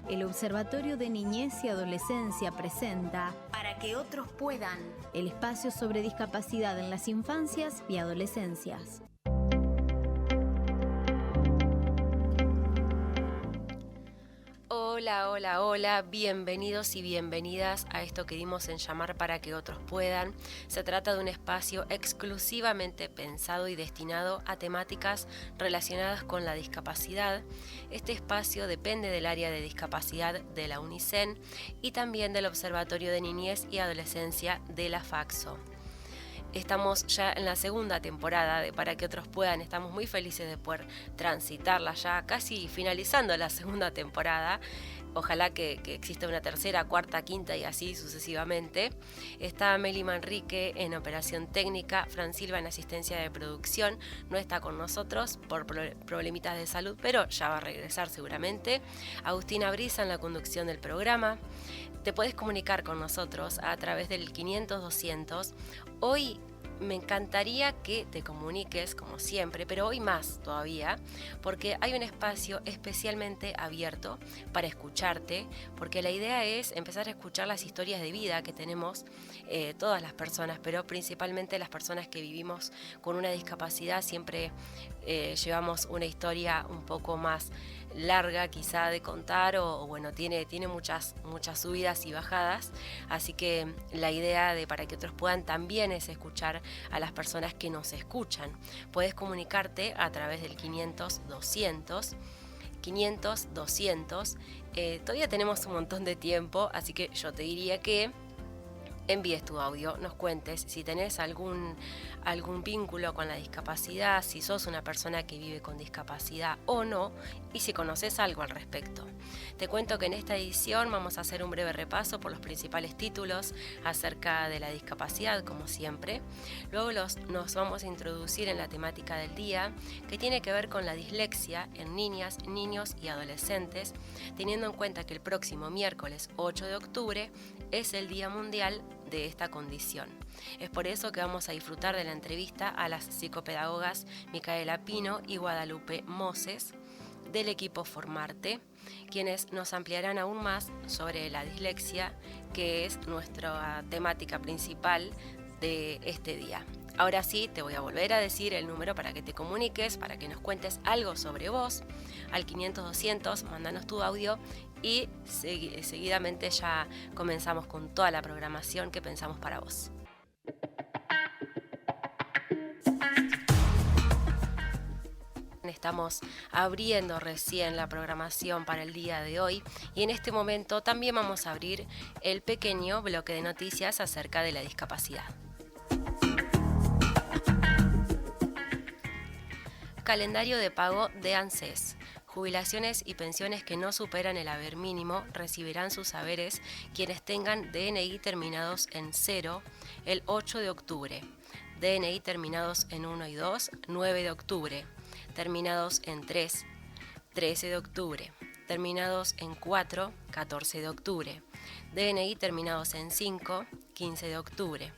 El Observatorio de Niñez y Adolescencia presenta Para que otros puedan, el espacio sobre discapacidad en las infancias y adolescencias. Hola, hola, hola, bienvenidos y bienvenidas a esto que dimos en llamar Para que otros puedan. Se trata de un espacio exclusivamente pensado y destinado a temáticas relacionadas con la discapacidad. Este espacio depende del área de discapacidad de la UNICEN y también del Observatorio de Niñez y Adolescencia de la FACSO. Estamos ya en la segunda temporada de Para que otros puedan, estamos muy felices de poder transitarla ya casi finalizando la segunda temporada. Ojalá que exista una tercera, cuarta, quinta y así sucesivamente. Está Meli Manrique en operación técnica, Fran Silva en asistencia de producción, no está con nosotros por problemitas de salud, pero ya va a regresar seguramente. Agustina Brisa en la conducción del programa. Te puedes comunicar con nosotros a través del 500-200. Hoy me encantaría que te comuniques como siempre, pero hoy más todavía, porque hay un espacio especialmente abierto para escucharte, porque la idea es empezar a escuchar las historias de vida que tenemos todas las personas, pero principalmente las personas que vivimos con una discapacidad. Siempre llevamos una historia un poco más larga quizá de contar o bueno, tiene muchas subidas y bajadas, así que la idea de Para que otros puedan también es escuchar a las personas que nos escuchan. Puedes comunicarte a través del 500-200. 500-200. Todavía tenemos un montón de tiempo, así que yo te diría que envíes tu audio, nos cuentes si tenés algún vínculo con la discapacidad, si sos una persona que vive con discapacidad o no, y si conoces algo al respecto. Te cuento que en esta edición vamos a hacer un breve repaso por los principales títulos acerca de la discapacidad, como siempre. Luego nos vamos a introducir en la temática del día, que tiene que ver con la dislexia en niñas, niños y adolescentes, teniendo en cuenta que el próximo miércoles 8 de octubre es el Día Mundial de esta condición. Es por eso que vamos a disfrutar de la entrevista a las psicopedagogas Micaela Pino y Guadalupe Moses del equipo Formarte, quienes nos ampliarán aún más sobre la dislexia, que es nuestra temática principal de este día. Ahora sí, te voy a volver a decir el número para que te comuniques, para que nos cuentes algo sobre vos. Al 500-200, mándanos tu audio y seguidamente ya comenzamos con toda la programación que pensamos para vos. Estamos abriendo recién la programación para el día de hoy y en este momento también vamos a abrir el pequeño bloque de noticias acerca de la discapacidad. Calendario de pago de ANSES. Jubilaciones y pensiones que no superan el haber mínimo recibirán sus haberes quienes tengan DNI terminados en 0 el 8 de octubre, DNI terminados en 1 y 2, 9 de octubre, terminados en 3, 13 de octubre, terminados en 4, 14 de octubre, DNI terminados en 5, 15 de octubre,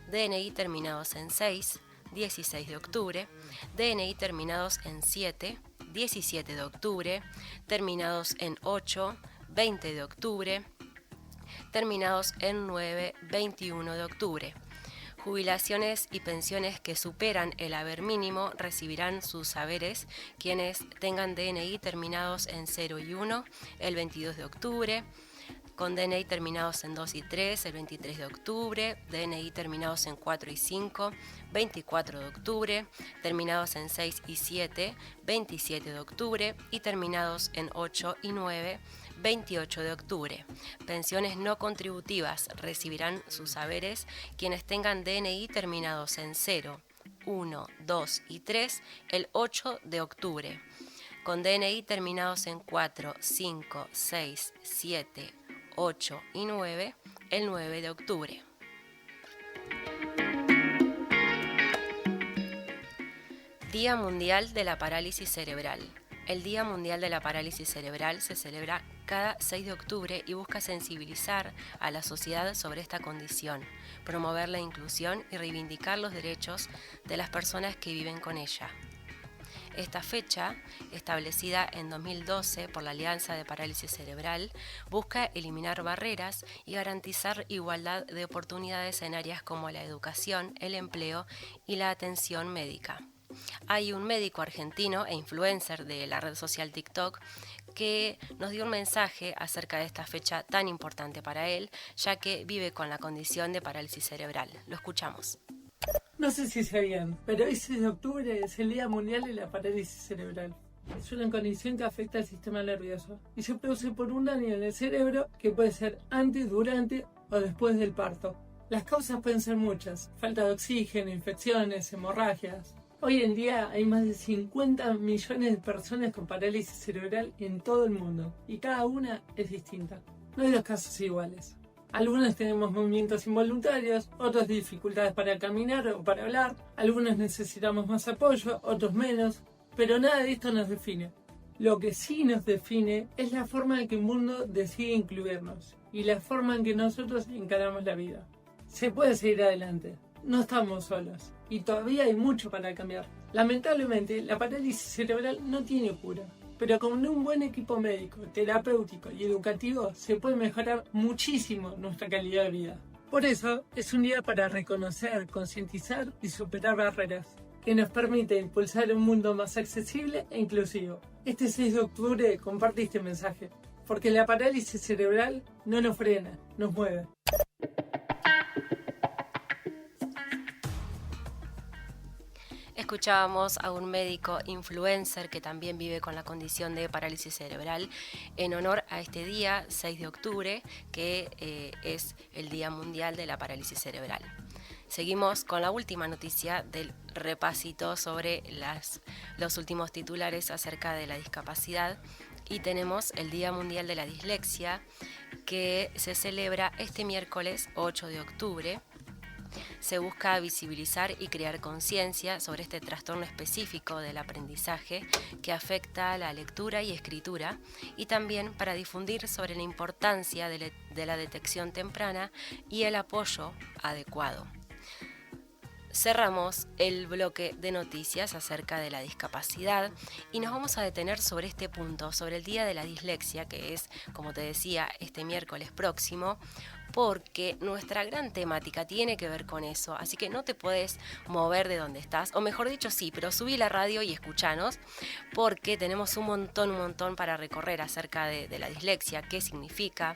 DNI terminados en 6, 16 de octubre, DNI terminados en 7, 17 de octubre, terminados en 8, 20 de octubre, terminados en 9, 21 de octubre. Jubilaciones y pensiones que superan el haber mínimo recibirán sus haberes quienes tengan DNI terminados en 0 y 1 el 22 de octubre, con DNI terminados en 2 y 3 el 23 de octubre, DNI terminados en 4 y 5, 24 de octubre, terminados en 6 y 7, 27 de octubre y terminados en 8 y 9, 28 de octubre. Pensiones no contributivas recibirán sus haberes quienes tengan DNI terminados en 0, 1, 2 y 3 el 8 de octubre, con DNI terminados en 4, 5, 6, 7, 8 y 9 el 9 de octubre. Día Mundial de la Parálisis Cerebral. El Día Mundial de la Parálisis Cerebral se celebra cada 6 de octubre y busca sensibilizar a la sociedad sobre esta condición, promover la inclusión y reivindicar los derechos de las personas que viven con ella. Esta fecha, establecida en 2012 por la Alianza de Parálisis Cerebral, busca eliminar barreras y garantizar igualdad de oportunidades en áreas como la educación, el empleo y la atención médica. Hay un médico argentino e influencer de la red social TikTok que nos dio un mensaje acerca de esta fecha tan importante para él, ya que vive con la condición de parálisis cerebral. Lo escuchamos. No sé si sabían, pero hoy 6 de octubre es el Día Mundial de la Parálisis Cerebral. Es una condición que afecta al sistema nervioso y se produce por un daño en el cerebro que puede ser antes, durante o después del parto. Las causas pueden ser muchas: falta de oxígeno, infecciones, hemorragias. Hoy en día hay más de 50 millones de personas con parálisis cerebral en todo el mundo y cada una es distinta. No hay dos casos iguales. Algunos tenemos movimientos involuntarios, otros dificultades para caminar o para hablar, algunos necesitamos más apoyo, otros menos, pero nada de esto nos define. Lo que sí nos define es la forma en que el mundo decide incluirnos y la forma en que nosotros encaramos la vida. Se puede seguir adelante, no estamos solos y todavía hay mucho para cambiar. Lamentablemente, la parálisis cerebral no tiene cura, pero con un buen equipo médico, terapéutico y educativo se puede mejorar muchísimo nuestra calidad de vida. Por eso, es un día para reconocer, concientizar y superar barreras, que nos permite impulsar un mundo más accesible e inclusivo. Este 6 de octubre comparte este mensaje, porque la parálisis cerebral no nos frena, nos mueve. Escuchábamos a un médico influencer que también vive con la condición de parálisis cerebral en honor a este día, 6 de octubre, que es el Día Mundial de la Parálisis Cerebral. Seguimos con la última noticia del repasito sobre los últimos titulares acerca de la discapacidad y tenemos el Día Mundial de la Dislexia que se celebra este miércoles 8 de octubre. Se busca visibilizar y crear conciencia sobre este trastorno específico del aprendizaje que afecta a la lectura y escritura y también para difundir sobre la importancia de la detección temprana y el apoyo adecuado. Cerramos el bloque de noticias acerca de la discapacidad y nos vamos a detener sobre este punto, sobre el Día de la Dislexia, que es, como te decía, este miércoles próximo, porque nuestra gran temática tiene que ver con eso, así que no te puedes mover de donde estás, o mejor dicho sí, pero subí la radio y escuchanos, porque tenemos un montón para recorrer acerca de la dislexia, qué significa,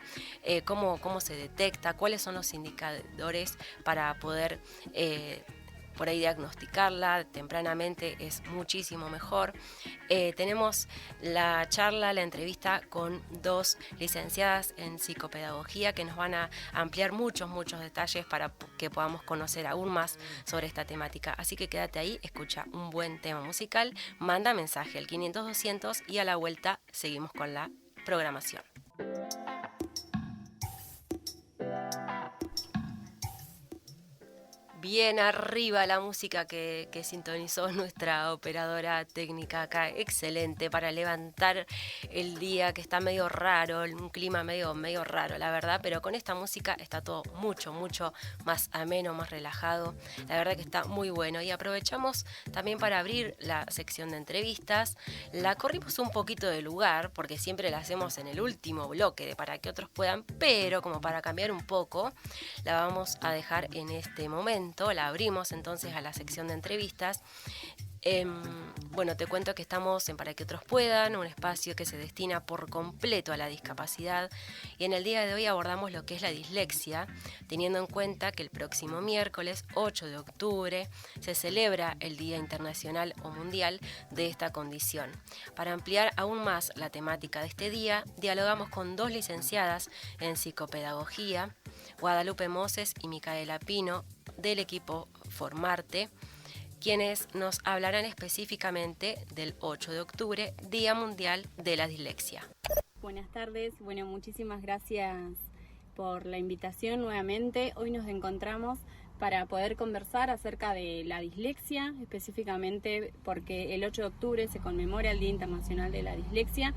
cómo se detecta, cuáles son los indicadores para poder por ahí diagnosticarla tempranamente es muchísimo mejor. Tenemos la charla, la entrevista con 2 licenciadas en psicopedagogía que nos van a ampliar muchos detalles para que podamos conocer aún más sobre esta temática. Así que quédate ahí, escucha un buen tema musical, manda mensaje al 500-200 y a la vuelta seguimos con la programación. Bien arriba la música que sintonizó nuestra operadora técnica acá, excelente para levantar el día que está medio raro, un clima medio raro la verdad, pero con esta música está todo mucho más ameno, más relajado, la verdad que está muy bueno y aprovechamos también para abrir la sección de entrevistas, la corrimos un poquito de lugar porque siempre la hacemos en el último bloque de para que otros puedan, pero como para cambiar un poco la vamos a dejar en este momento. La abrimos entonces a la sección de entrevistas. Bueno, te cuento que estamos en Para que otros puedan, un espacio que se destina por completo a la discapacidad y en el día de hoy abordamos lo que es la dislexia, teniendo en cuenta que el próximo miércoles 8 de octubre se celebra el Día Internacional o Mundial de esta condición. Para ampliar aún más la temática de este día, dialogamos con 2 licenciadas en psicopedagogía, Guadalupe Moses y Micaela Pino, del equipo Formarte, quienes nos hablarán específicamente del 8 de octubre, Día Mundial de la Dislexia. Buenas tardes, bueno, muchísimas gracias por la invitación nuevamente. Hoy nos encontramos para poder conversar acerca de la dislexia, específicamente porque el 8 de octubre se conmemora el Día Internacional de la Dislexia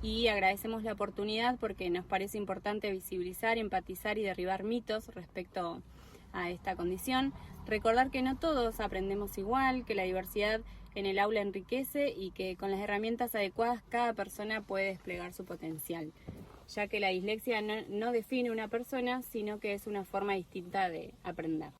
y agradecemos la oportunidad porque nos parece importante visibilizar, empatizar y derribar mitos respecto a esta condición. Recordar que no todos aprendemos igual, que la diversidad en el aula enriquece y que con las herramientas adecuadas cada persona puede desplegar su potencial, ya que la dislexia no define una persona, sino que es una forma distinta de aprender.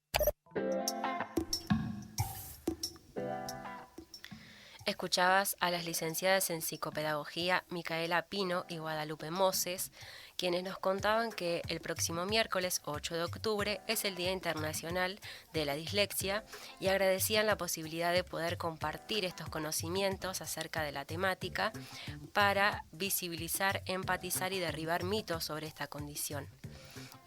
Escuchabas a las licenciadas en psicopedagogía Micaela Pino y Guadalupe Moses, quienes nos contaban que el próximo miércoles 8 de octubre es el Día Internacional de la Dislexia y agradecían la posibilidad de poder compartir estos conocimientos acerca de la temática para visibilizar, empatizar y derribar mitos sobre esta condición.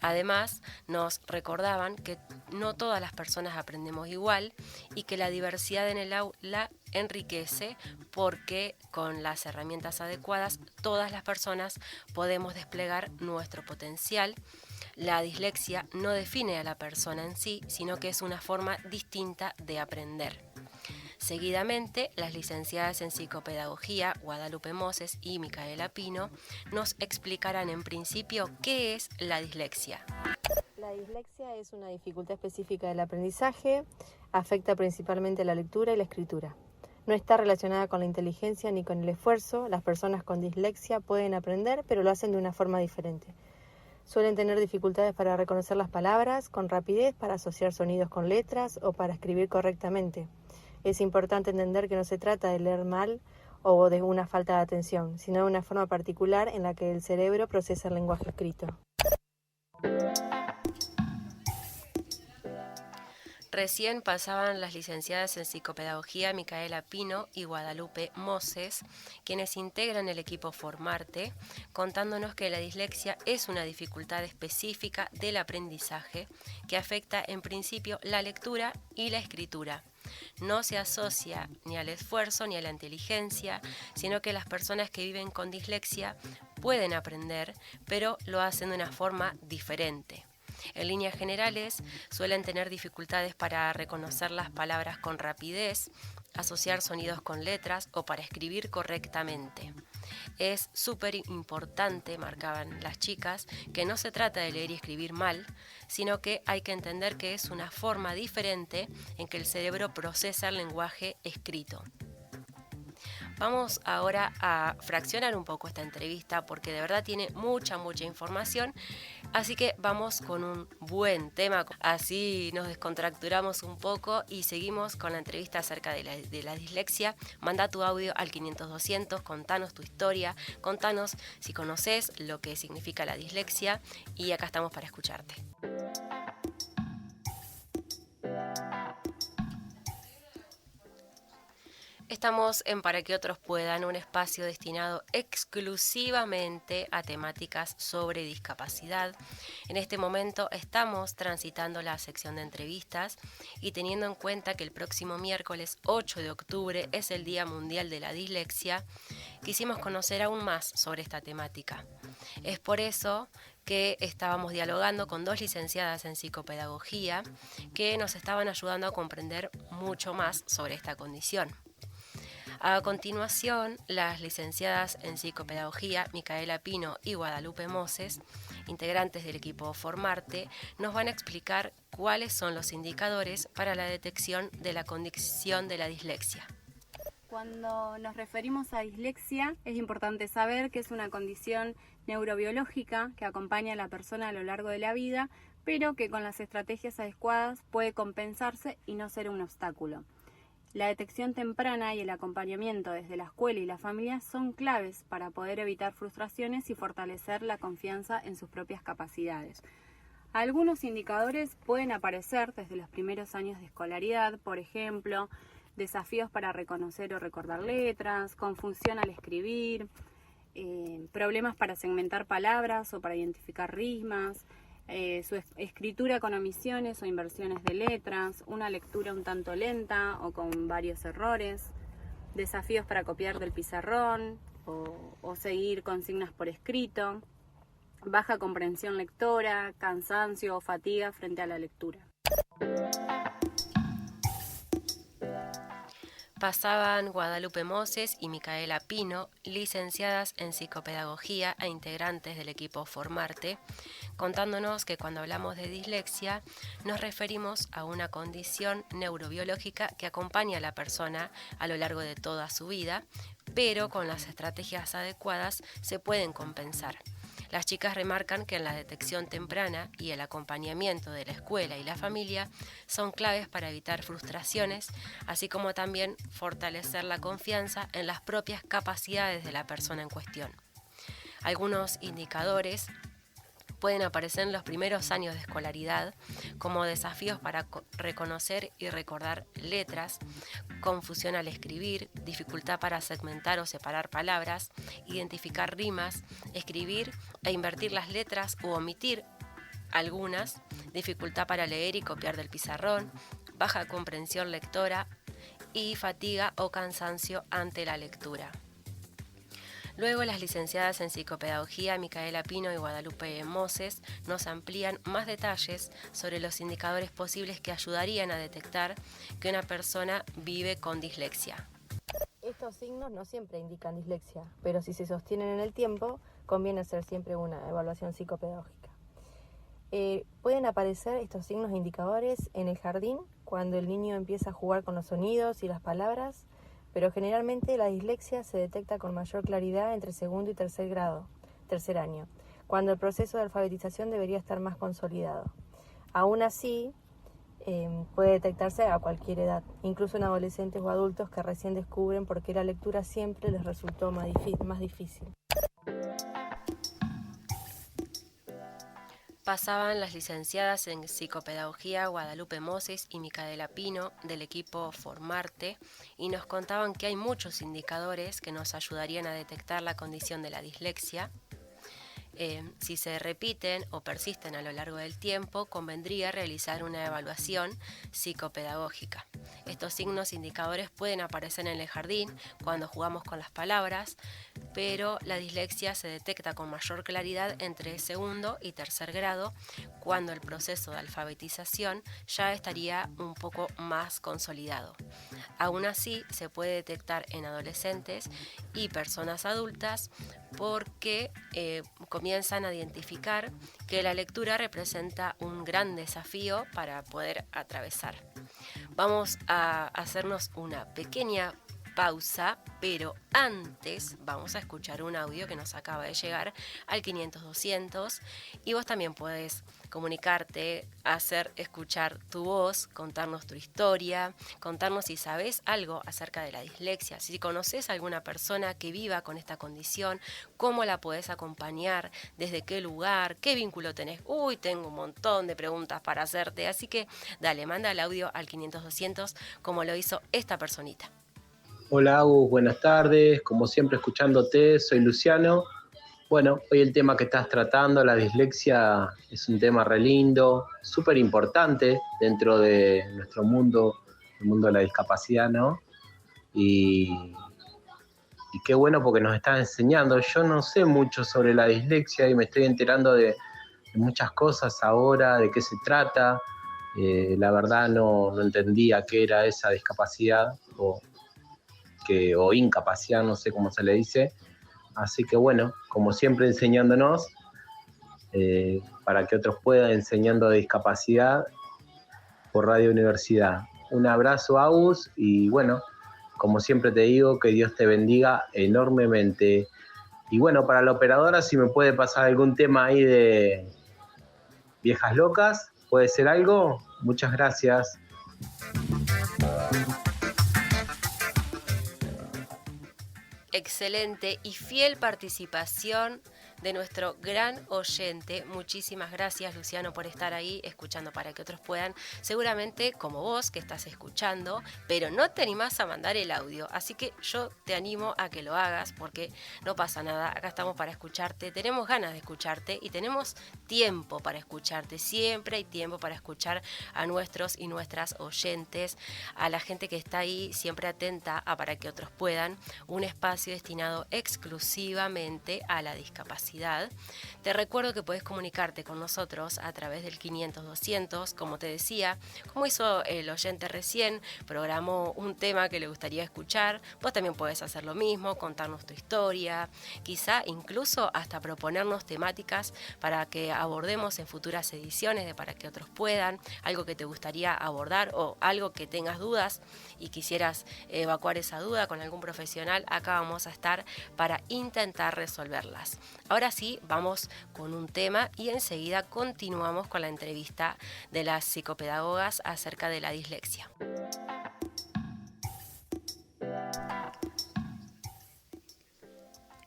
Además, nos recordaban que no todas las personas aprendemos igual y que la diversidad en el aula enriquece porque con las herramientas adecuadas todas las personas podemos desplegar nuestro potencial. La dislexia no define a la persona en sí, sino que es una forma distinta de aprender. Seguidamente, las licenciadas en psicopedagogía Guadalupe Moses y Micaela Pino nos explicarán en principio qué es la dislexia. La dislexia es una dificultad específica del aprendizaje, afecta principalmente la lectura y la escritura. No está relacionada con la inteligencia ni con el esfuerzo. Las personas con dislexia pueden aprender, pero lo hacen de una forma diferente. Suelen tener dificultades para reconocer las palabras con rapidez, para asociar sonidos con letras o para escribir correctamente. Es importante entender que no se trata de leer mal o de una falta de atención, sino de una forma particular en la que el cerebro procesa el lenguaje escrito. Recién pasaban las licenciadas en psicopedagogía Micaela Pino y Guadalupe Moses, quienes integran el equipo Formarte, contándonos que la dislexia es una dificultad específica del aprendizaje que afecta en principio la lectura y la escritura. No se asocia ni al esfuerzo ni a la inteligencia, sino que las personas que viven con dislexia pueden aprender, pero lo hacen de una forma diferente. En líneas generales, suelen tener dificultades para reconocer las palabras con rapidez, asociar sonidos con letras o para escribir correctamente. Es súper importante, marcaban las chicas, que no se trata de leer y escribir mal, sino que hay que entender que es una forma diferente en que el cerebro procesa el lenguaje escrito. Vamos ahora a fraccionar un poco esta entrevista porque de verdad tiene mucha información, así que vamos con un buen tema, así nos descontracturamos un poco y seguimos con la entrevista acerca de la dislexia. Manda tu audio al 500-200, contanos tu historia, contanos si conoces lo que significa la dislexia y acá estamos para escucharte. Estamos en Para que otros puedan, un espacio destinado exclusivamente a temáticas sobre discapacidad. En este momento estamos transitando la sección de entrevistas y teniendo en cuenta que el próximo miércoles 8 de octubre es el Día Mundial de la Dislexia, quisimos conocer aún más sobre esta temática. Es por eso que estábamos dialogando con dos licenciadas en psicopedagogía que nos estaban ayudando a comprender mucho más sobre esta condición. A continuación, las licenciadas en psicopedagogía Micaela Pino y Guadalupe Moses, integrantes del equipo Formarte, nos van a explicar cuáles son los indicadores para la detección de la condición de la dislexia. Cuando nos referimos a dislexia, es importante saber que es una condición neurobiológica que acompaña a la persona a lo largo de la vida, pero que con las estrategias adecuadas puede compensarse y no ser un obstáculo. La detección temprana y el acompañamiento desde la escuela y la familia son claves para poder evitar frustraciones y fortalecer la confianza en sus propias capacidades. Algunos indicadores pueden aparecer desde los primeros años de escolaridad, por ejemplo, desafíos para reconocer o recordar letras, confusión al escribir, problemas para segmentar palabras o para identificar rimas, su escritura con omisiones o inversiones de letras, una lectura un tanto lenta o con varios errores, desafíos para copiar del pizarrón o seguir consignas por escrito, baja comprensión lectora, cansancio o fatiga frente a la lectura. Pasaban Guadalupe Moses y Micaela Pino, licenciadas en psicopedagogía e integrantes del equipo Formarte, contándonos que cuando hablamos de dislexia nos referimos a una condición neurobiológica que acompaña a la persona a lo largo de toda su vida, pero con las estrategias adecuadas se pueden compensar. Las chicas remarcan que en la detección temprana y el acompañamiento de la escuela y la familia son claves para evitar frustraciones, así como también fortalecer la confianza en las propias capacidades de la persona en cuestión. Algunos indicadores pueden aparecer en los primeros años de escolaridad, como desafíos para reconocer y recordar letras, confusión al escribir, dificultad para segmentar o separar palabras, identificar rimas, escribir e invertir las letras u omitir algunas, dificultad para leer y copiar del pizarrón, baja comprensión lectora y fatiga o cansancio ante la lectura. Luego, las licenciadas en psicopedagogía Micaela Pino y Guadalupe Moses nos amplían más detalles sobre los indicadores posibles que ayudarían a detectar que una persona vive con dislexia. Estos signos no siempre indican dislexia, pero si se sostienen en el tiempo, conviene hacer siempre una evaluación psicopedagógica. Pueden aparecer estos signos e indicadores en el jardín, cuando el niño empieza a jugar con los sonidos y las palabras, pero generalmente la dislexia se detecta con mayor claridad entre segundo y tercer año, cuando el proceso de alfabetización debería estar más consolidado. Aún así, puede detectarse a cualquier edad, incluso en adolescentes o adultos que recién descubren por qué la lectura siempre les resultó más difícil. Pasaban las licenciadas en psicopedagogía Guadalupe Moses y Micaela Pino del equipo Formarte y nos contaban que hay muchos indicadores que nos ayudarían a detectar la condición de la dislexia. Si se repiten o persisten a lo largo del tiempo, convendría realizar una evaluación psicopedagógica. Estos signos indicadores pueden aparecer en el jardín cuando jugamos con las palabras, pero la dislexia se detecta con mayor claridad entre segundo y tercer grado, cuando el proceso de alfabetización ya estaría un poco más consolidado. Aún así, se puede detectar en adolescentes y personas adultas porque comienzan a identificar que la lectura representa un gran desafío para poder atravesar. Vamos a hacernos una pequeña pausa, pero antes vamos a escuchar un audio que nos acaba de llegar al 500-200 y vos también podés comunicarte, hacer escuchar tu voz, contarnos tu historia, contarnos si sabés algo acerca de la dislexia, si conoces a alguna persona que viva con esta condición, cómo la podés acompañar, desde qué lugar, qué vínculo tenés. Uy, tengo un montón de preguntas para hacerte, así que dale, manda el audio al 500-200 como lo hizo esta personita. Hola Agus, buenas tardes, como siempre escuchándote, soy Luciano. Bueno, hoy el tema que estás tratando, la dislexia, es un tema re lindo, súper importante dentro de nuestro mundo, el mundo de la discapacidad, ¿no? Y qué bueno porque nos estás enseñando. Yo no sé mucho sobre la dislexia y me estoy enterando de muchas cosas ahora, de qué se trata. La verdad no entendía qué era esa discapacidad o incapacidad, no sé cómo se le dice. Así que bueno, como siempre enseñándonos, para que otros puedan, enseñando de discapacidad por Radio Universidad. Un abrazo, Agus, y bueno, como siempre te digo, que Dios te bendiga enormemente. Y bueno, para la operadora, si me puede pasar algún tema ahí de viejas locas, ¿puede ser algo? Muchas gracias. Excelente y fiel participación de nuestro gran oyente. Muchísimas gracias, Luciano, por estar ahí escuchando para que otros puedan, seguramente como vos que estás escuchando, pero no te animás a mandar el audio, así que yo te animo a que lo hagas porque no pasa nada, acá estamos para escucharte, tenemos ganas de escucharte y tenemos tiempo para escucharte, siempre hay tiempo para escuchar a nuestros y nuestras oyentes, a la gente que está ahí siempre atenta a para que otros puedan, un espacio destinado exclusivamente a la discapacidad. discapacidad. Te recuerdo que puedes comunicarte con nosotros a través del 500-200, como te decía, como hizo el oyente recién, programó un tema que le gustaría escuchar. Vos también puedes hacer lo mismo, contarnos tu historia, quizá incluso hasta proponernos temáticas para que abordemos en futuras ediciones de Para que otros puedan, algo que te gustaría abordar o algo que tengas dudas y quisieras evacuar esa duda con algún profesional. Acá vamos a estar para intentar resolverlas. Ahora sí, vamos con un tema y enseguida continuamos con la entrevista de las psicopedagogas acerca de la dislexia.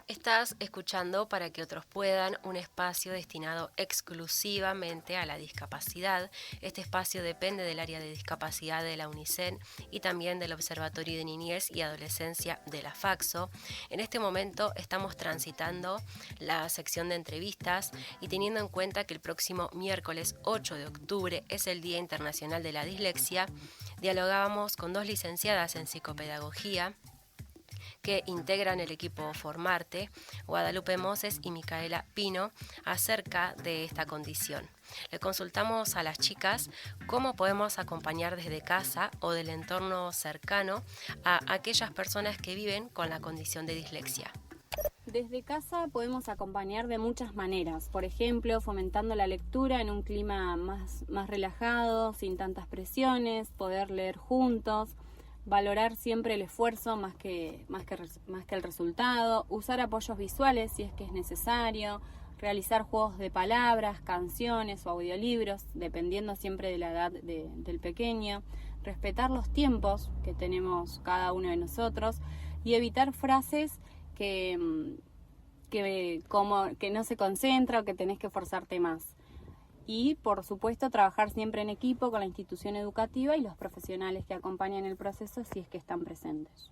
Estás escuchando Para que otros puedan, un espacio destinado exclusivamente a la discapacidad. Este espacio depende del área de discapacidad de la UNICEN y también del Observatorio de Niñez y Adolescencia de la FACSO. En este momento estamos transitando la sección de entrevistas y teniendo en cuenta que el próximo miércoles 8 de octubre es el Día Internacional de la Dislexia, dialogábamos con dos licenciadas en psicopedagogía que integran el equipo Formarte, Guadalupe Moses y Micaela Pino, acerca de esta condición. Le consultamos a las chicas cómo podemos acompañar desde casa o del entorno cercano a aquellas personas que viven con la condición de dislexia. Desde casa podemos acompañar de muchas maneras, por ejemplo, fomentando la lectura en un clima más relajado, sin tantas presiones, poder leer juntos, valorar siempre el esfuerzo más que el resultado, usar apoyos visuales si es que es necesario, realizar juegos de palabras, canciones o audiolibros, dependiendo siempre de la edad del pequeño, respetar los tiempos que tenemos cada uno de nosotros y evitar frases que no se concentra o que tenés que esforzarte más. Y, por supuesto, trabajar siempre en equipo con la institución educativa y los profesionales que acompañan el proceso si es que están presentes.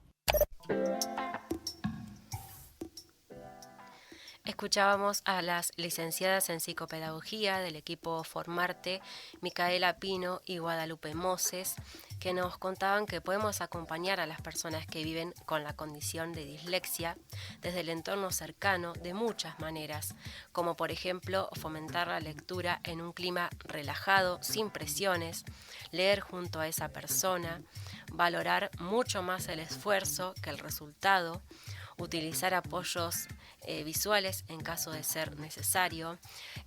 Escuchábamos a las licenciadas en psicopedagogía del equipo Formarte, Micaela Pino y Guadalupe Moses, que nos contaban que podemos acompañar a las personas que viven con la condición de dislexia desde el entorno cercano de muchas maneras, como por ejemplo fomentar la lectura en un clima relajado, sin presiones, leer junto a esa persona, valorar mucho más el esfuerzo que el resultado, utilizar apoyos visuales en caso de ser necesario,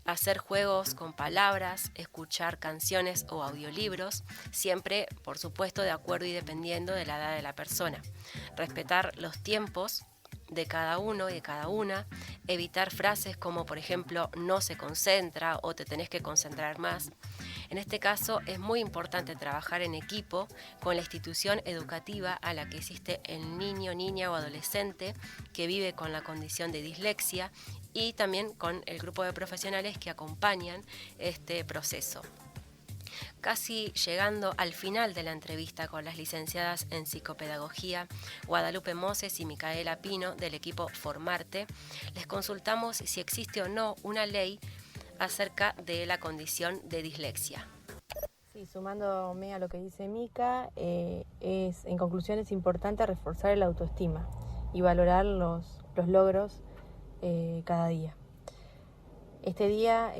hacer juegos con palabras, escuchar canciones o audiolibros, siempre, por supuesto, de acuerdo y dependiendo de la edad de la persona. Respetar los tiempos de cada uno y de cada una, evitar frases como, por ejemplo, no se concentra o te tenés que concentrar más. En este caso es muy importante trabajar en equipo con la institución educativa a la que asiste el niño, niña o adolescente que vive con la condición de dislexia y también con el grupo de profesionales que acompañan este proceso. Casi llegando al final de la entrevista con las licenciadas en psicopedagogía, Guadalupe Moses y Micaela Pino del equipo Formarte, les consultamos si existe o no una ley acerca de la condición de dislexia. Sí, sumándome a lo que dice Mica, en conclusión es importante reforzar el autoestima y valorar los logros cada día. Este día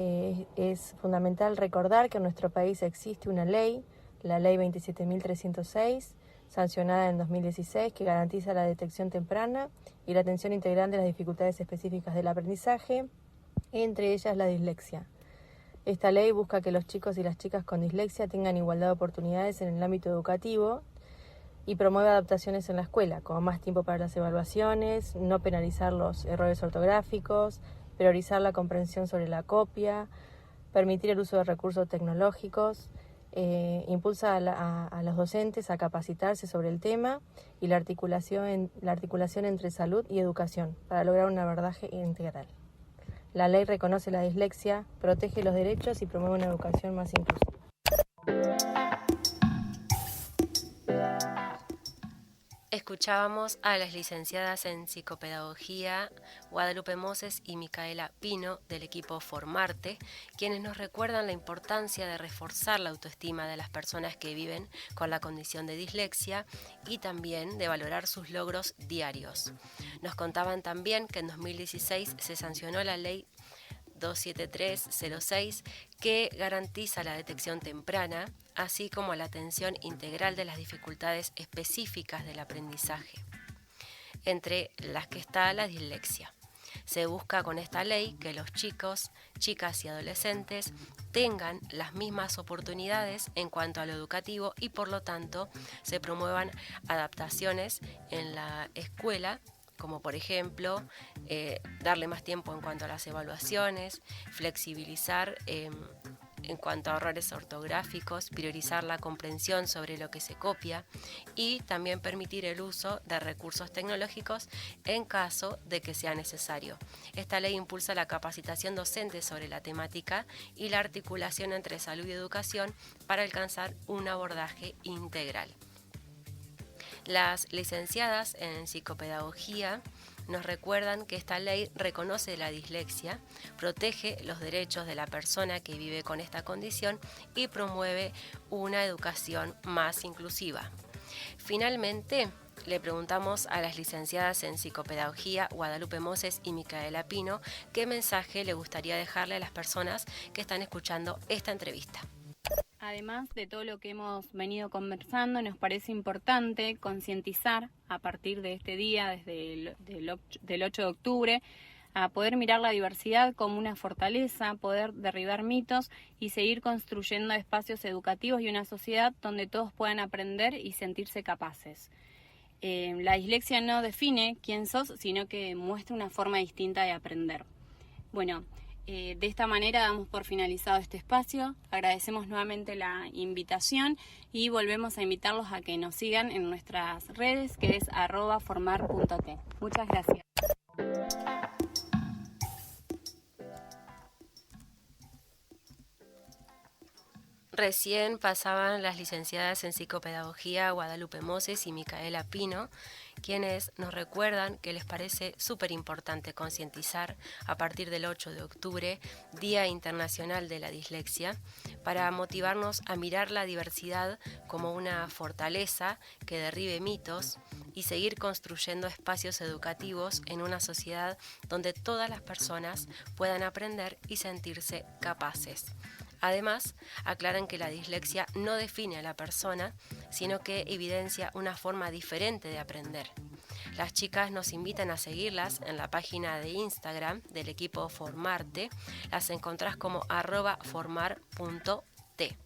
es fundamental recordar que en nuestro país existe una ley, la Ley 27.306, sancionada en 2016, que garantiza la detección temprana y la atención integral de las dificultades específicas del aprendizaje, entre ellas la dislexia. Esta ley busca que los chicos y las chicas con dislexia tengan igualdad de oportunidades en el ámbito educativo y promueve adaptaciones en la escuela, como más tiempo para las evaluaciones, no penalizar los errores ortográficos, priorizar la comprensión sobre la copia, permitir el uso de recursos tecnológicos, impulsa a los docentes a capacitarse sobre el tema y la articulación entre salud y educación para lograr un abordaje integral. La ley reconoce la dislexia, protege los derechos y promueve una educación más inclusiva. Escuchábamos a las licenciadas en psicopedagogía Guadalupe Moses y Micaela Pino del equipo Formarte, quienes nos recuerdan la importancia de reforzar la autoestima de las personas que viven con la condición de dislexia y también de valorar sus logros diarios. Nos contaban también que en 2016 se sancionó la ley 27306 que garantiza la detección temprana, así como la atención integral de las dificultades específicas del aprendizaje, entre las que está la dislexia. Se busca con esta ley que los chicos, chicas y adolescentes tengan las mismas oportunidades en cuanto a lo educativo y por lo tanto se promuevan adaptaciones en la escuela, como por ejemplo darle más tiempo en cuanto a las evaluaciones, flexibilizar en cuanto a errores ortográficos, priorizar la comprensión sobre lo que se copia y también permitir el uso de recursos tecnológicos en caso de que sea necesario. Esta ley impulsa la capacitación docente sobre la temática y la articulación entre salud y educación para alcanzar un abordaje integral. Las licenciadas en psicopedagogía nos recuerdan que esta ley reconoce la dislexia, protege los derechos de la persona que vive con esta condición y promueve una educación más inclusiva. Finalmente, le preguntamos a las licenciadas en psicopedagogía Guadalupe Moses y Micaela Pino qué mensaje le gustaría dejarle a las personas que están escuchando esta entrevista. Además de todo lo que hemos venido conversando, nos parece importante concientizar a partir de este día, desde del 8 de octubre, a poder mirar la diversidad como una fortaleza, poder derribar mitos y seguir construyendo espacios educativos y una sociedad donde todos puedan aprender y sentirse capaces. La dislexia no define quién sos, sino que muestra una forma distinta de aprender. Bueno, de esta manera damos por finalizado este espacio, agradecemos nuevamente la invitación y volvemos a invitarlos a que nos sigan en nuestras redes, que es @formar.t. Muchas gracias. Recién pasaban las licenciadas en psicopedagogía Guadalupe Moses y Micaela Pino, quienes nos recuerdan que les parece súper importante concientizar a partir del 8 de octubre, Día Internacional de la Dislexia, para motivarnos a mirar la diversidad como una fortaleza que derribe mitos y seguir construyendo espacios educativos en una sociedad donde todas las personas puedan aprender y sentirse capaces. Además, aclaran que la dislexia no define a la persona, sino que evidencia una forma diferente de aprender. Las chicas nos invitan a seguirlas en la página de Instagram del equipo Formarte. Las encontrás como @formar.t.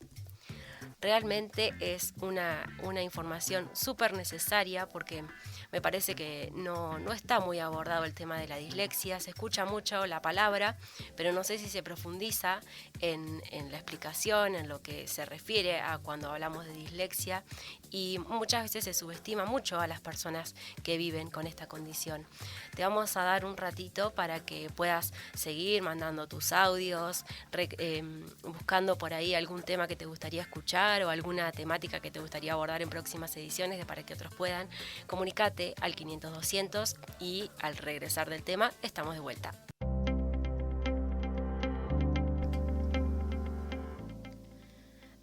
Realmente es una información súper necesaria porque me parece que no está muy abordado el tema de la dislexia. Se escucha mucho la palabra, pero no sé si se profundiza en la explicación, en lo que se refiere a cuando hablamos de dislexia, y muchas veces se subestima mucho a las personas que viven con esta condición. Te vamos a dar un ratito para que puedas seguir mandando tus audios, buscando por ahí algún tema que te gustaría escuchar o alguna temática que te gustaría abordar en próximas ediciones de Para que otros puedan. Comunicate al 500-200 y al regresar del tema estamos de vuelta.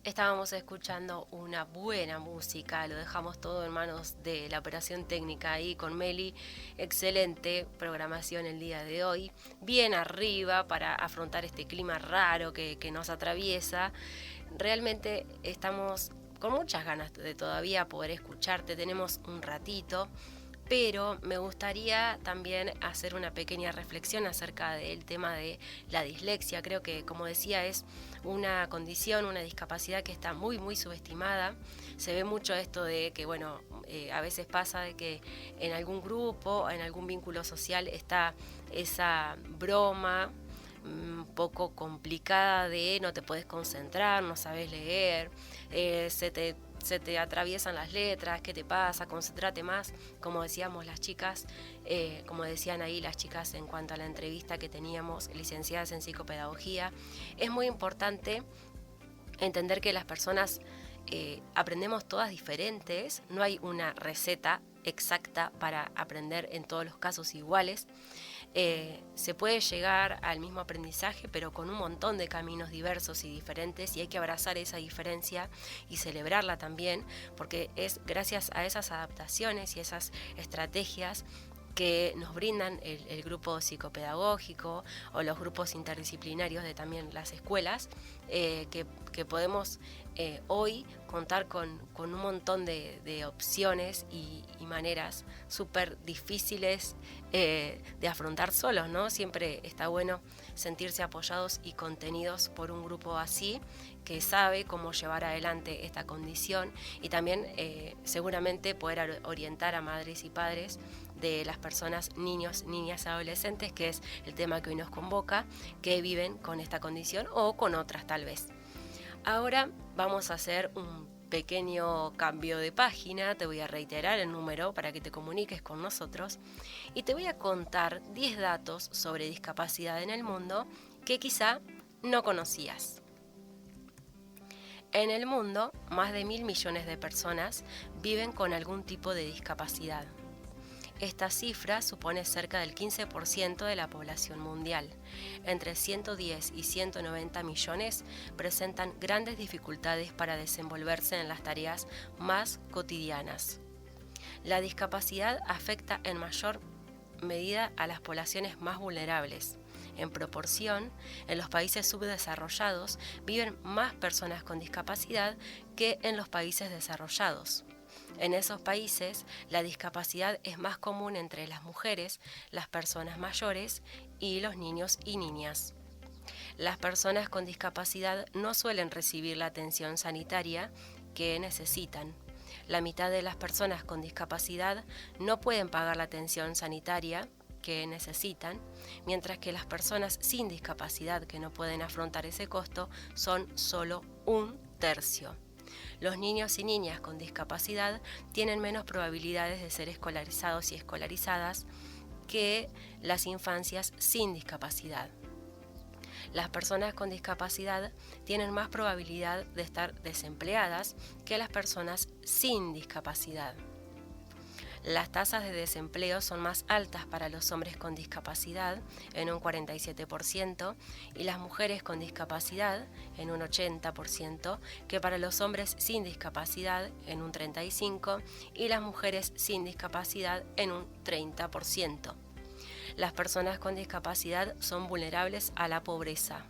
Estábamos escuchando una buena música, lo dejamos todo en manos de la operación técnica ahí con Meli. Excelente programación el día de hoy, bien arriba para afrontar este clima raro que nos atraviesa. Realmente estamos con muchas ganas de todavía poder escucharte, tenemos un ratito, pero me gustaría también hacer una pequeña reflexión acerca del tema de la dislexia. Creo que, como decía, es una condición, una discapacidad que está muy, muy subestimada. Se ve mucho esto de que, bueno, a veces pasa de que en algún grupo, en algún vínculo social está esa broma un poco complicada de no te puedes concentrar, no sabes leer, se te atraviesan las letras, ¿qué te pasa? Concéntrate más, como decíamos las chicas, como decían ahí las chicas en cuanto a la entrevista que teníamos, licenciadas en psicopedagogía. Es muy importante entender que las personas aprendemos todas diferentes, no hay una receta exacta para aprender en todos los casos iguales. Se puede llegar al mismo aprendizaje, pero con un montón de caminos diversos y diferentes, y hay que abrazar esa diferencia y celebrarla también, porque es gracias a esas adaptaciones y esas estrategias que nos brindan el grupo psicopedagógico o los grupos interdisciplinarios de también las escuelas, que podemos hoy contar con un montón de opciones y maneras súper difíciles de afrontar solos, ¿no? Siempre está bueno sentirse apoyados y contenidos por un grupo así, que sabe cómo llevar adelante esta condición, y también seguramente poder orientar a madres y padres de las personas, niños, niñas, adolescentes, que es el tema que hoy nos convoca, que viven con esta condición o con otras tal vez. Ahora vamos a hacer un pequeño cambio de página. Te voy a reiterar el número para que te comuniques con nosotros y te voy a contar 10 datos sobre discapacidad en el mundo que quizá no conocías. En el mundo, más de 1.000 millones de personas viven con algún tipo de discapacidad. Esta cifra supone cerca del 15% de la población mundial. Entre 110 y 190 millones presentan grandes dificultades para desenvolverse en las tareas más cotidianas. La discapacidad afecta en mayor medida a las poblaciones más vulnerables. En proporción, en los países subdesarrollados viven más personas con discapacidad que en los países desarrollados. En esos países, la discapacidad es más común entre las mujeres, las personas mayores y los niños y niñas. Las personas con discapacidad no suelen recibir la atención sanitaria que necesitan. La mitad de las personas con discapacidad no pueden pagar la atención sanitaria que necesitan, mientras que las personas sin discapacidad que no pueden afrontar ese costo son solo 1/3. Los niños y niñas con discapacidad tienen menos probabilidades de ser escolarizados y escolarizadas que las infancias sin discapacidad. Las personas con discapacidad tienen más probabilidad de estar desempleadas que las personas sin discapacidad. Las tasas de desempleo son más altas para los hombres con discapacidad, en un 47%, y las mujeres con discapacidad, en un 80%, que para los hombres sin discapacidad, en un 35%, y las mujeres sin discapacidad, en un 30%. Las personas con discapacidad son vulnerables a la pobreza.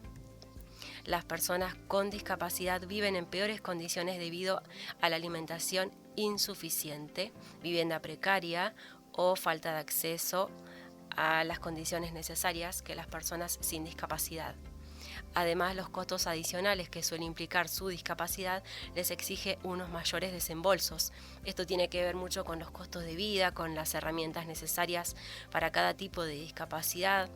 Las personas con discapacidad viven en peores condiciones debido a la alimentación insuficiente, vivienda precaria o falta de acceso a las condiciones necesarias que las personas sin discapacidad. Además, los costos adicionales que suele implicar su discapacidad les exige unos mayores desembolsos. Esto tiene que ver mucho con los costos de vida, con las herramientas necesarias para cada tipo de discapacidad.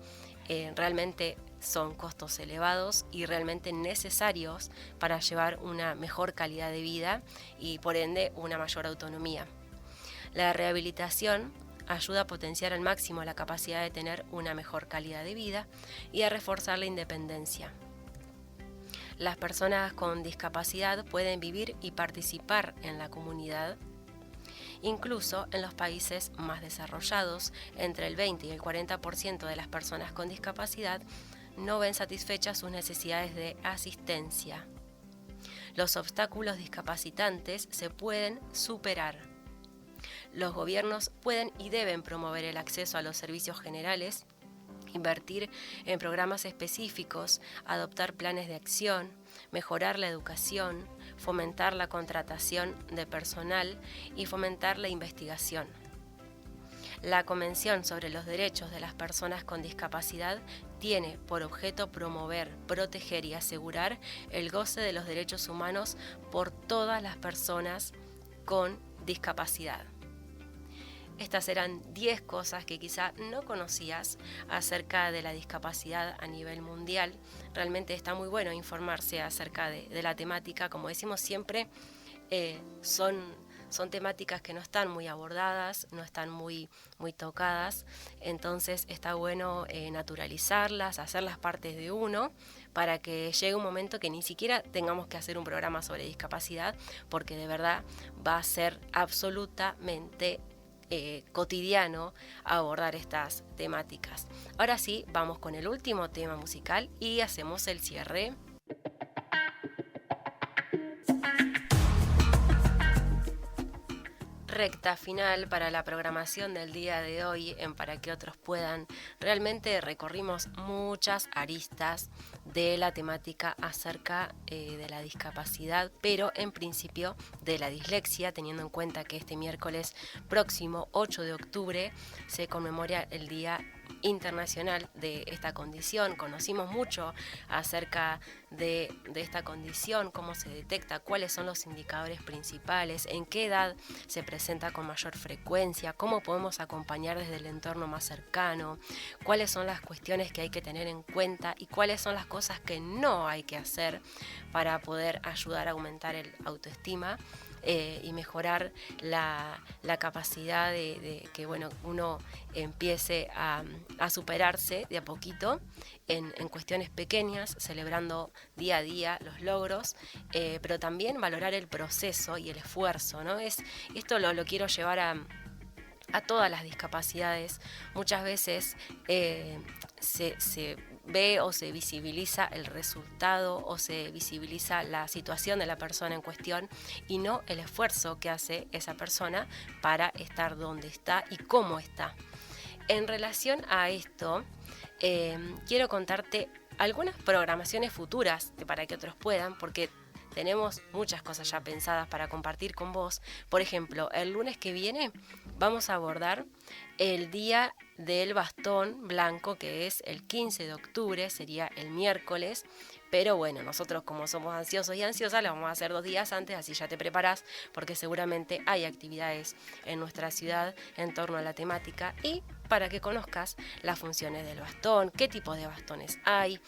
Realmente son costos elevados y realmente necesarios para llevar una mejor calidad de vida y por ende una mayor autonomía. La rehabilitación ayuda a potenciar al máximo la capacidad de tener una mejor calidad de vida y a reforzar la independencia. Las personas con discapacidad pueden vivir y participar en la comunidad. Incluso en los países más desarrollados, entre el 20 y el 40% de las personas con discapacidad no ven satisfechas sus necesidades de asistencia. Los obstáculos discapacitantes se pueden superar. Los gobiernos pueden y deben promover el acceso a los servicios generales, invertir en programas específicos, adoptar planes de acción, mejorar la educación, fomentar la contratación de personal y fomentar la investigación. La Convención sobre los Derechos de las Personas con Discapacidad tiene por objeto promover, proteger y asegurar el goce de los derechos humanos por todas las personas con discapacidad. Estas eran 10 cosas que quizá no conocías acerca de la discapacidad a nivel mundial. Realmente está muy bueno informarse acerca de la temática. Como decimos siempre, son temáticas que no están muy abordadas, no están muy tocadas. Entonces está bueno naturalizarlas, hacerlas partes de uno, para que llegue un momento que ni siquiera tengamos que hacer un programa sobre discapacidad, porque de verdad va a ser absolutamente cotidiano abordar estas temáticas. Ahora sí, vamos con el último tema musical y hacemos el cierre. Recta final para la programación del día de hoy en Para que otros puedan. Realmente recorrimos muchas aristas de la temática acerca de la discapacidad, pero en principio de la dislexia, teniendo en cuenta que este miércoles próximo 8 de octubre se conmemora el Día Internacional de esta condición. Conocimos mucho acerca de esta condición, cómo se detecta, cuáles son los indicadores principales, en qué edad se presenta con mayor frecuencia, cómo podemos acompañar desde el entorno más cercano, cuáles son las cuestiones que hay que tener en cuenta y cuáles son las cosas que no hay que hacer para poder ayudar a aumentar el autoestima y mejorar la capacidad de que uno empiece a superarse de a poquito en cuestiones pequeñas, celebrando día a día los logros, pero también valorar el proceso y el esfuerzo, ¿no? Esto lo quiero llevar a todas las discapacidades. Muchas veces se ve o se visibiliza el resultado o se visibiliza la situación de la persona en cuestión y no el esfuerzo que hace esa persona para estar donde está y cómo está. En relación a esto, quiero contarte algunas programaciones futuras para que otros puedan, porque tenemos muchas cosas ya pensadas para compartir con vos. Por ejemplo, el lunes que viene vamos a abordar el Día del Bastón Blanco, que es el 15 de octubre, sería el miércoles. Pero bueno, nosotros como somos ansiosos y ansiosas, lo vamos a hacer 2 días antes, así ya te preparás, porque seguramente hay actividades en nuestra ciudad en torno a la temática y para que conozcas las funciones del bastón, qué tipos de bastones hay,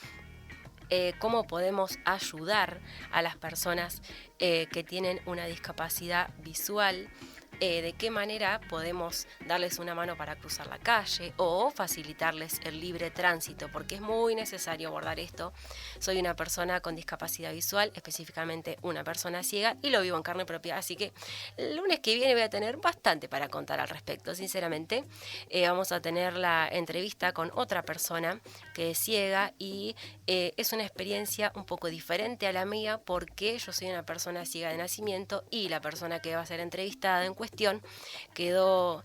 cómo podemos ayudar a las personas que tienen una discapacidad visual, de qué manera podemos darles una mano para cruzar la calle o facilitarles el libre tránsito, porque es muy necesario abordar esto. Soy una persona con discapacidad visual, específicamente una persona ciega, y lo vivo en carne propia, así que el lunes que viene voy a tener bastante para contar al respecto, sinceramente. Vamos a tener la entrevista con otra persona que es ciega y es una experiencia un poco diferente a la mía, porque yo soy una persona ciega de nacimiento y la persona que va a ser entrevistada en cuestión quedó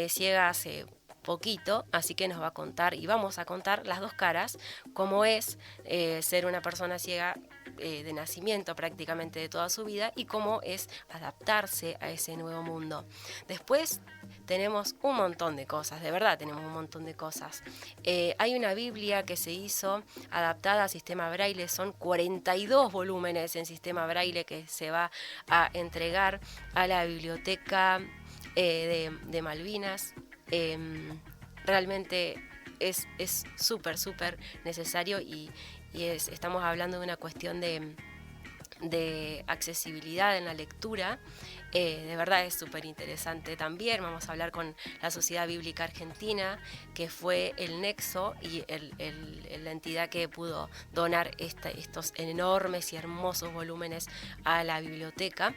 ciega hace poquito, así que nos va a contar y vamos a contar las dos caras, cómo es ser una persona ciega de nacimiento prácticamente de toda su vida y cómo es adaptarse a ese nuevo mundo. Después tenemos un montón de cosas, de verdad tenemos un montón de cosas. Hay una Biblia que se hizo adaptada a sistema Braille, son 42 volúmenes en sistema Braille que se va a entregar a la biblioteca de Malvinas. Realmente es súper necesario y estamos hablando de una cuestión de accesibilidad en la lectura. De verdad es súper interesante también. Vamos a hablar con la Sociedad Bíblica Argentina, que fue el nexo y la entidad que pudo donar estos enormes y hermosos volúmenes a la biblioteca.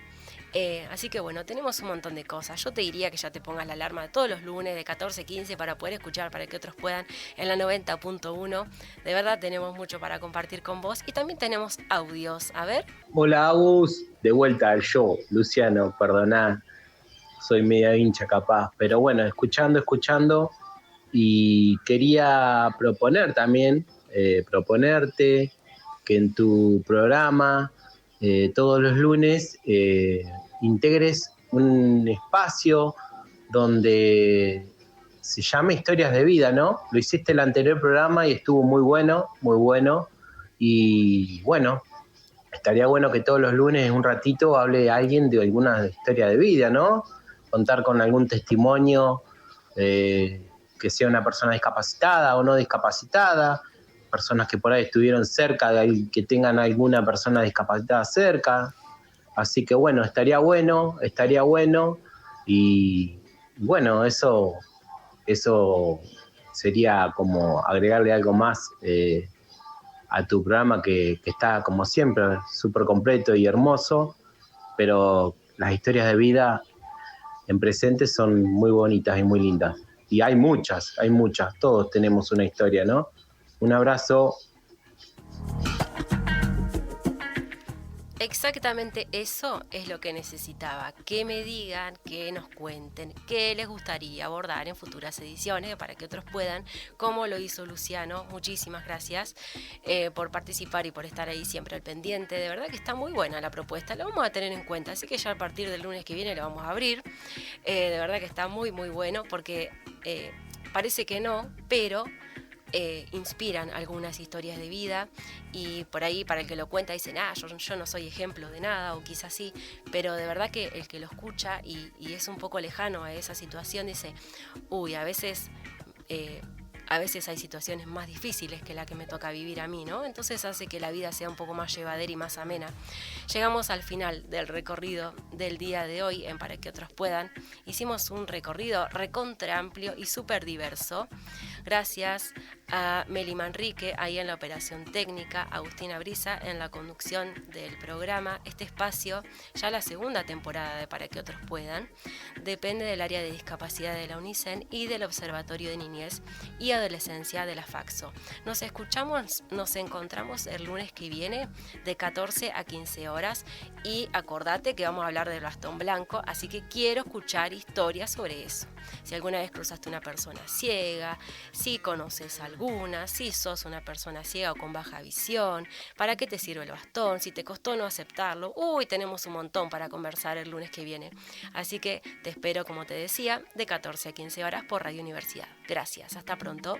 Así que bueno, tenemos un montón de cosas. Yo te diría que ya te pongas la alarma todos los lunes de 14:15 para poder escuchar, para que otros puedan, en la 90.1. De verdad tenemos mucho para compartir con vos y también tenemos audios. A ver. Hola Agus, de vuelta al show. Luciano, perdoná, soy media hincha capaz, pero bueno, escuchando y quería proponer también, proponerte que en tu programa todos los lunes integres un espacio donde se llame Historias de Vida, ¿no? Lo hiciste el anterior programa y estuvo muy bueno, y bueno, estaría bueno que todos los lunes un ratito hable alguien de alguna historia de vida, ¿no? Contar con algún testimonio, que sea una persona discapacitada o no discapacitada, personas que por ahí estuvieron cerca, que tengan alguna persona discapacitada cerca. Así que bueno, estaría bueno, y bueno, eso sería como agregarle algo más a tu programa que está como siempre súper completo y hermoso, pero las historias de vida en presente son muy bonitas y muy lindas. Y hay muchas, todos tenemos una historia, ¿no? Un abrazo. Exactamente eso es lo que necesitaba, que me digan, que nos cuenten, qué les gustaría abordar en futuras ediciones para que otros puedan, como lo hizo Luciano. Muchísimas gracias por participar y por estar ahí siempre al pendiente. De verdad que está muy buena la propuesta, la vamos a tener en cuenta, así que ya a partir del lunes que viene la vamos a abrir. De verdad que está muy muy bueno porque parece que no, pero inspiran algunas historias de vida y por ahí para el que lo cuenta dicen, yo no soy ejemplo de nada o quizás sí, pero de verdad que el que lo escucha y es un poco lejano a esa situación dice, a veces hay situaciones más difíciles que la que me toca vivir a mí, ¿no? Entonces hace que la vida sea un poco más llevadera y más amena. Llegamos al final del recorrido del día de hoy en Para que otros puedan. Hicimos un recorrido recontra amplio y súper diverso. Gracias a Meli Manrique, ahí en la operación técnica, Agustina Brisa en la conducción del programa. Este espacio, ya la segunda temporada de Para que otros puedan, depende del área de discapacidad de la UNICEN y del Observatorio de Niñez y Adolescencia de la FACSO. Nos encontramos el lunes que viene de 14 a 15 horas y acordate que vamos a hablar del bastón blanco, así que quiero escuchar historias sobre eso. Si alguna vez cruzaste una persona ciega, si conoces alguna, si sos una persona ciega o con baja visión, ¿para qué te sirve el bastón? Si te costó no aceptarlo, tenemos un montón para conversar el lunes que viene. Así que te espero, como te decía, de 14 a 15 horas por Radio Universidad. Gracias, hasta pronto.